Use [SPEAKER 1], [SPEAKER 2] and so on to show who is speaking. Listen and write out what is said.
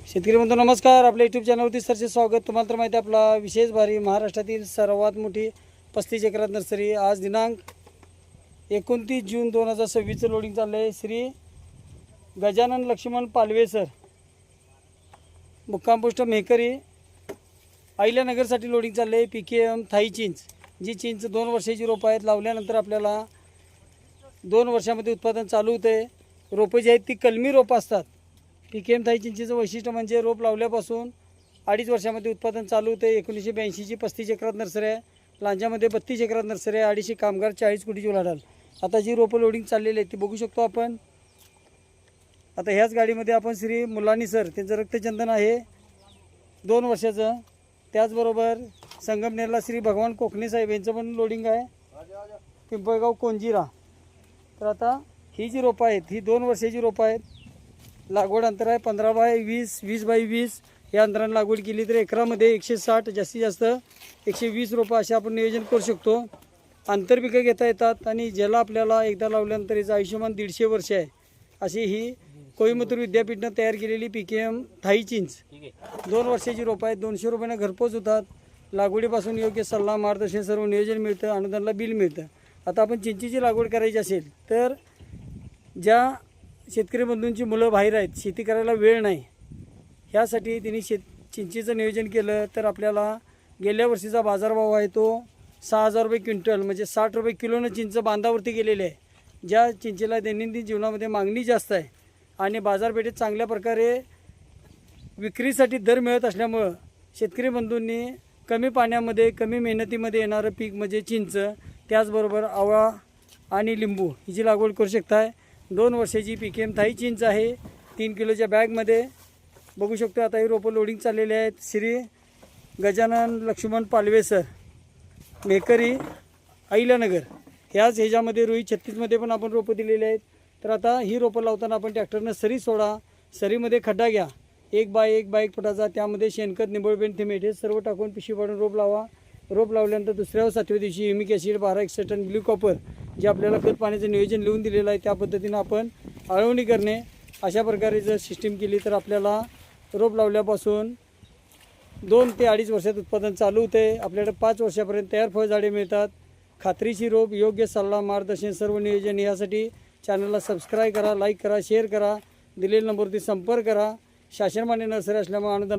[SPEAKER 1] शेतकरी बंधू नमस्कार. आपल्या यूट्यूब चॅनलवरती सरचे स्वागत. तुम्हाला तर माहिती आहे आपला विशेष भारी महाराष्ट्रातील सर्वात मोठी 35 एकरात नर्सरी. आज दिनांक 29 जून 2026 लोडिंग चाललं आहे. श्री गजानन लक्ष्मण पालवे सर, मुक्काम पोस्ट मेहकरी, अहिल्यानगरसाठी लोडिंग चाललं आहे. PKM थाई चिंच, जी चिंच 2 वर्षाची रोपं आहेत. लावल्यानंतर आपल्याला 2 वर्षामध्ये उत्पादन चालू होते. रोपं जी आहेत ती कलमी रोपं असतात. PKM थाई चिंचेचं वैशिष्ट्य म्हणजे रोप लावल्यापासून 2.5 वर्षामध्ये उत्पादन चालू होते. 1982ची 35 एकरात नर्सरी आहे. लांजामध्ये 32 एकरात नर्सरी आहे. 250 कामगार, 40 कोटीची उलाढाल. आता जी रोपं लोडिंग चाललेली आहे ती बघू शकतो आपण. आता ह्याच गाडीमध्ये आपण श्री मुलानी सर, त्यांचं रक्तचंदन आहे 2 वर्षाचं. त्याचबरोबर संगमनेरला श्री भगवान कोकणे साहेब यांचं पण लोडिंग आहे, पिंपळगाव कोंजिरा. तर आता ही जी रोपं आहेत ही 2 वर्षाची रोपं आहेत. लागवड अंतर आहे 15 बाय 20, 20 बाय 20 या अंतराने लागवड केली तर एकरामध्ये 160, जास्तीत जास्त 120 रोपं असे आपण नियोजन करू शकतो. आंतरपिकं घेता येतात आणि ज्याला आपल्याला एकदा लावल्यानंतर याचं आयुष्यमान 150 वर्ष आहे अशी ही कोईमतूर विद्यापीठानं तयार केलेली PKM थाई चिंच 2 वर्षाची रोपं आहेत. 200 रुपयांना घरपोच होतात. लागवडीपासून योग्य सल्ला, मार्गदर्शन, सर्व नियोजन मिळतं. अनुदानाला बिल मिळतं. आता आपण चिंचेची लागवड करायची असेल तर ज्या शेतकरी बंधूंची मुलं बाहेर आहेत, शेती करायला वेळ नाही, ह्यासाठी त्यांनी चिंचेचं नियोजन केलं तर आपल्याला गेल्या वर्षीचा बाजारभाव आहे तो 6,000 रुपये क्विंटल, म्हणजे 60 रुपये किलोनं चिंच बांधावरती गेलेले आहे. ज्या चिंचेला दैनंदिन जीवनामध्ये मागणी जास्त आहे आणि बाजारपेठेत चांगल्या प्रकारे विक्रीसाठी दर मिळत असल्यामुळं शेतकरी बंधूंनी कमी पाण्यामध्ये, कमी मेहनतीमध्ये येणारं पीक म्हणजे चिंच, त्याचबरोबर आवळा आणि लिंबू हिची लागवड करू शकताय. 2 वर्षाची PKM थाई चिंच आहे. 3 किलोच्या बॅगमध्ये बघू शकतो. आता ही रोपं लोडिंग चाललेले आहेत. श्री गजानन लक्ष्मण पालवे सर, मेहकरी, अहिल्यानगर ह्याच ह्याच्यामध्ये रुई 36मध्ये पण आपण रोपं दिलेली आहेत. तर आता ही रोपं लावताना आपण ट्रॅक्टरनं सरी सोडा, सरीमध्ये खड्डा घ्या 1 बाय 1 फुटाचा. त्यामध्ये शेणखत, निंबळबेंड, थिमेट हे सर्व टाकून पिशवी पाडून रोप लावा. रोप लावल्यानंतर 2ऱ्या व 7व्या दिवशी humic acid 12 ton blue copper जे आपल्याला खत पाण्याचं नियोजन लिहून दिलेलं आहे त्या पद्धतीनं आपण आळवणी करणे. अशा प्रकारे जर सिस्टीम केली तर आपल्याला रोप लावल्यापासून 2 ते 2.5 वर्षात उत्पादन चालू होते. आपल्याकडे 5 वर्षापर्यंत तयार फळझाडे मिळतात. खात्रीशीर रोप, योग्य सल्ला, मार्गदर्शन, सर्व नियोजन यासाठी चॅनलला सबस्क्राईब करा, लाईक करा, शेअर करा, दिलेल्या नंबरवरती संपर्क करा. शासनमान्य नर्सरी असल्यामुळे अनुदान